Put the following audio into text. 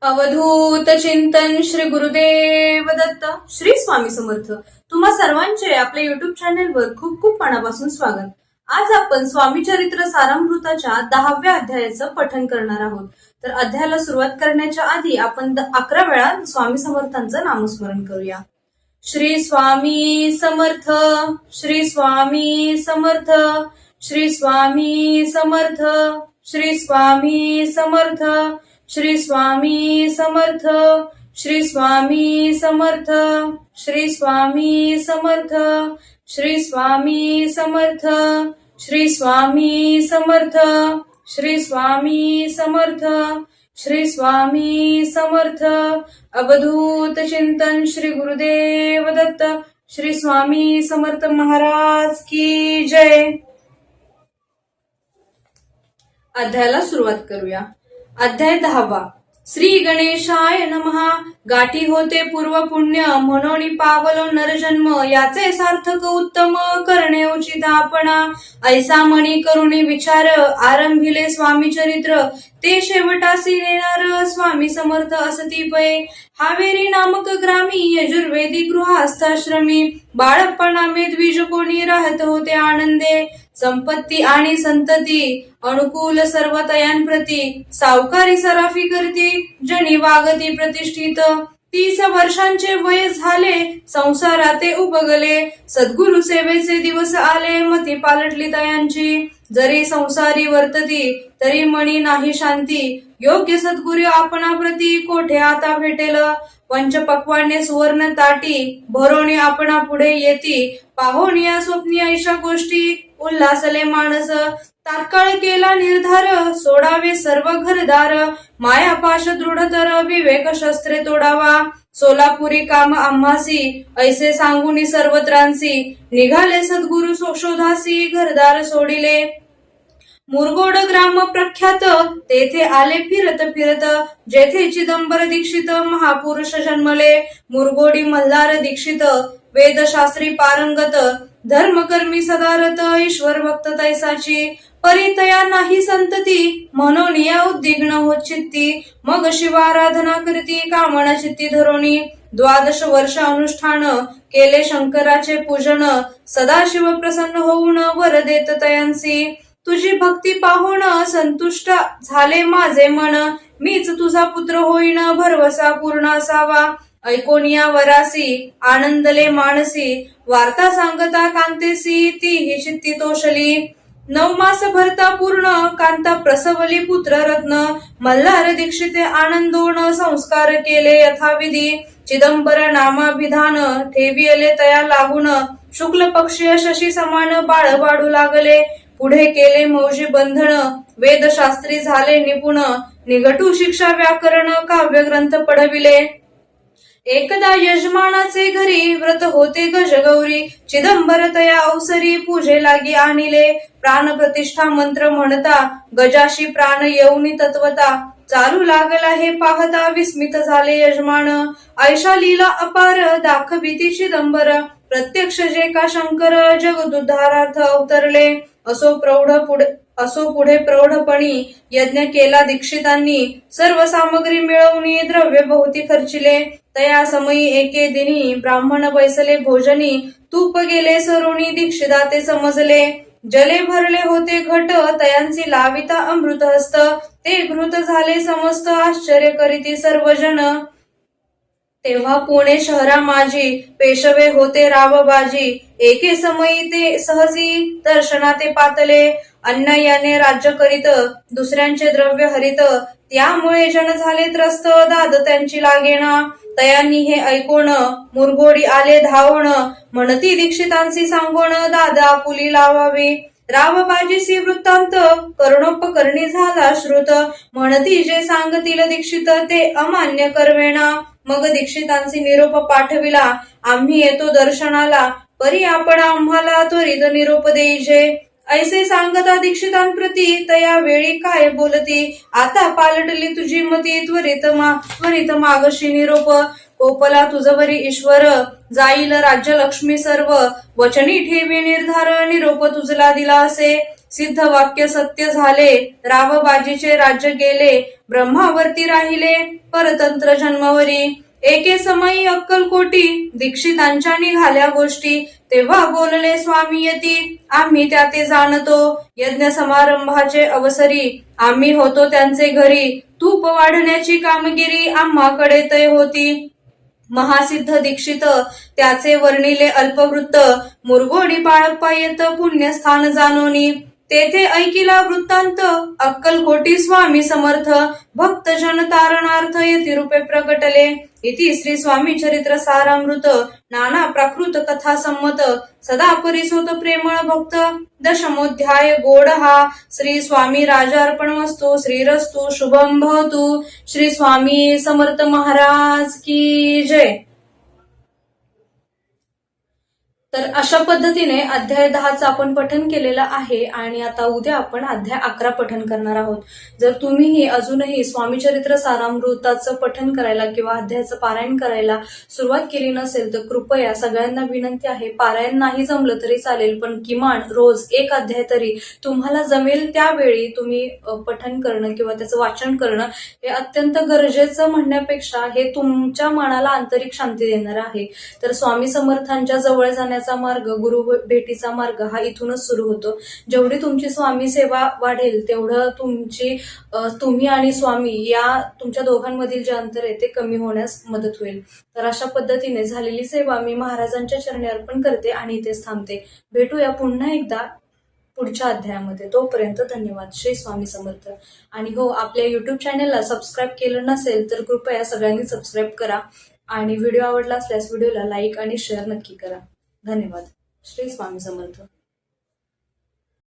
अवधूत चिंतन श्री गुरुदेव दत्त श्री स्वामी समर्थ. तुम्हा सर्वांचे आपल्या युट्यूब चॅनेलवर खूप खूप मनापासून स्वागत. आज आपण स्वामी चरित्र सारामृताच्या 10व्या अध्यायाचं पठण करणार आहोत. तर अध्यायाला सुरुवात करण्याच्या आधी आपण 11 वेळा स्वामी समर्थांचं नामस्मरण करूया. श्री स्वामी समर्थ, श्री स्वामी समर्थ, श्री स्वामी समर्थ, श्री स्वामी समर्थ, श्री स्वामी समर्थ, श्री स्वामी समर्थ, श्री स्वामी समर्थ, श्री स्वामी समर्थ, श्री स्वामी समर्थ, श्री स्वामी समर्थ, श्री स्वामी समर्थ. अवधूत चिंतन श्री गुरुदेव दत्त श्री स्वामी समर्थ महाराज की जय. अध्यायाला सुरुवात करूया. अध्याय 10. श्री गणेशाय नमः. गाठी होते पूर्व पुण्य, म्हणून पावलो नरजन्म. याचे सार्थक उत्तम, करणे उचित आपणा. ऐसा मणी करुणी विचार, आरंभिले स्वामी चरित्र. ते शेवटासी नेणार, स्वामी समर्थ असती पै. हावेरी नामक ग्रामी, यजुर्वेदी गृहास्थाश्रमी. बाळपणा मे द्विज कोणी, राहत होते आनंदे. संपत्ती आणि संतती, अनुकूल सर्व तयांप्रती. सावकारी सराफी करती, जनी वागती प्रतिष्ठित. 30 वर्षांचे वय झाले, संसाराते उपगले. सद्गुरु सेवेचे दिवस आले, मती पालटली तयांची. जरी संसारी वर्तती, तरी मनी नाही शांती. योग्य सद्गुरु आपणाप्रती, कोठे आता भेटेल. पंचपक्वाने सुवर्ण ताटी, भरोणी आपणा पुढे येती. पाहोनिया स्वप्नी ऐशा गोष्टी, उल्हासले मानस. तात्काळ केला निर्धार, सोडावे सर्व घरदार. मायापाश दृढतर, विवेक शस्त्रे तोडावा. सोलापुरी काम आम्हासी, ऐसे सांगूनी सर्वत्रांसी. निघाले सद्गुरु शोधासी, घरदार सोडिले. मुरगोड ग्राम प्रख्यात, तेथे आले फिरत फिरत. जेथे चिदंबर दीक्षित, महापुरुष जन्मले. मुरगोडी मल्हार दीक्षित, वेदशास्त्री पारंगत. धर्मकर्मी सदारत, ईश्वर भक्त तैसाची. परितया नाही संतती, म्हणून या उद्विग्न होत चित्ती. मग शिवाराधना करती, कामना चित्ती धरोणी. 12 वर्ष अनुष्ठान, केले शंकराचे पूजन. सदाशिव प्रसन्न होऊन, वर देत तयांसी. तुझी भक्ती पाहून, संतुष्ट झाले माझे मन. मीच तुझा पुत्र होईन, भरवसा पूर्ण असावा. ऐकोनिया वरासी, आनंदले मानसी. वार्ता सांगता कांतेसी, तीही चित्ती तोषली. 9 मास भरता पूर्ण, कांता प्रसवली पुत्र रत्न. मल्हार दीक्षिते आनंदोन, संस्कार केले यथाविधी. चिदंबर नामाभिधान, ठेविले तया लागून. शुक्ल पक्षीय शशी समान, बाळ वाढू लागले. पुढे केले मौजी बंधन, वेदशास्त्री झाले निपुण. निघटू शिक्षा व्याकरण, काव्य ग्रंथ पढविले. एकदा यजमानाचे घरी, व्रत होते गजगौरी. चिदंबर तया अवसरी, पूजे लागी आणिले. प्राण प्रतिष्ठा मंत्र म्हणता, गजाशी प्राण येऊनी तत्वता. चालू लागला हे पाहता, विस्मित झाले यजमान. ऐशा लीला अपार, दाखविती चिदंबर. प्रत्यक्ष जे का शंकर, जगदुद्धारार्थ अवतरले. असो पुढे प्रौढपणी, यज्ञ केला दीक्षितांनी. सर्व सामग्री मिळवणी, द्रव्य बहुती खर्चिले. तया समयी एके दिनी, ब्राह्मण बैसले भोजनी. तूप गेले सरोणी, दीक्षिताते समजले. जले भरले होते घट, तयांची लाविता अमृत हस्त. ते घृत झाले समस्त, आश्चर्य करीती सर्वजन. तेव्हा पुणे शहरा माझी, पेशवे होते रावबाजी. एके समयी ते सहजी, दर्शनाते पातले. अन्न याने राज्य करीत, दुसऱ्यांचे द्रव्य हरित. त्यामुळे जन झाले त्रस्त, दाद त्यांची लागेना. तयांनी हे ऐकून, मुरगोडी आले धावण. म्हणती दीक्षितांशी सांगोण, दादा आपुली लावावी. रावबाजीसी वृत्तांत, करणोपकरणी झाला श्रुत. म्हणती जे सांगतील दीक्षित, ते अमान्य करवेना. मग दीक्षितांशी निरोप पाठविला, आम्ही येतो दर्शनाला. परी आपण आम्हाला त्वरित निरोप देईजे. ऐसे सांगता दीक्षितांप्रती, तया वेळी काय बोलती. आता पालटली तुझी मती, त्वरित मागशी निरोप. कोपला तुझवरी ईश्वर, जाईल राज्य लक्ष्मी सर्व. वचनी ठेवी निर्धार, निरोप तुझला दिला असे. सिद्ध वाक्य सत्य झाले, रावबाजीचे राज्य गेले, ब्रह्मावरती राहिले परतंत्र जन्मवरी. एके समयी अक्कलकोटी दीक्षितांच्या निघाल्या गोष्टी, तेव्हा बोलले स्वामी यती आम्ही त्या ते जाणतो. यज्ञ समारंभाचे अवसरी आम्ही होतो त्यांचे घरी, तूप वाढण्याची कामगिरी आम्हाकडे तय होती. महासिद्ध दीक्षित त्याचे वर्णिले अल्पवृत्त, मुरगोडी बाळप्पा येत पुण्यस्थान जानोनी. तेथे ऐकिला वृत्तांत अक्कलकोटी स्वामी समर्थ, भक्तजन तारणार्थ यती रूपे प्रगटले. इति श्री स्वामी चरित्र सारामृत, नाना प्राकृत कथा संमत, सदा परिसोत प्रेमळ भक्त. दशमोध्याय गोड हा. श्री स्वामी राजार्पणमस्तु. श्रीरस्तु शुभम भवतु. श्री स्वामी समर्थ महाराज की जय. तर अशा पद्धतीने अध्याय 10चं आपण पठन केलेलं आहे आणि आता उद्या आपण अध्याय 11 पठन करणार आहोत. जर तुम्हीही अजूनही स्वामीचरित्र सारामृताचं पठन करायला किंवा अध्यायाचं पारायण करायला सुरुवात केली नसेल तर कृपया सगळ्यांना विनंती आहे, पारायण नाही जमलं तरी चालेल पण किमान रोज एक अध्याय तरी तुम्हाला जमेल त्यावेळी तुम्ही पठन करणं किंवा त्याचं वाचन करणं हे अत्यंत गरजेचं म्हणण्यापेक्षा हे तुमच्या मनाला आंतरिक शांती देणार आहे. तर स्वामी समर्थांच्या जवळ जाण्याचा मार्ग, गुरु भेटीचा मार्ग हा इथूनच सुरू होतो. जेवढी तुमची स्वामी सेवा वाढेल तेवढं तुम्ही आणि स्वामी या तुमच्या दोघांमधील जे अंतर आहे ते कमी होण्यास मदत होईल. तर अशा पद्धतीने झालेली सेवा मी महाराजांच्या चरणी अर्पण करते आणि इथेच थांबते. भेटूया पुन्हा एकदा पुढच्या अध्यायामध्ये. तोपर्यंत धन्यवाद. श्री स्वामी समर्थ. आणि हो, आपल्या युट्यूब चॅनेलला सबस्क्राईब केलं नसेल तर कृपया सगळ्यांनी सबस्क्राईब करा आणि व्हिडिओ आवडला असल्यास व्हिडिओला लाईक आणि शेअर नक्की करा. धन्यवाद. श्री स्वामी समर्थ.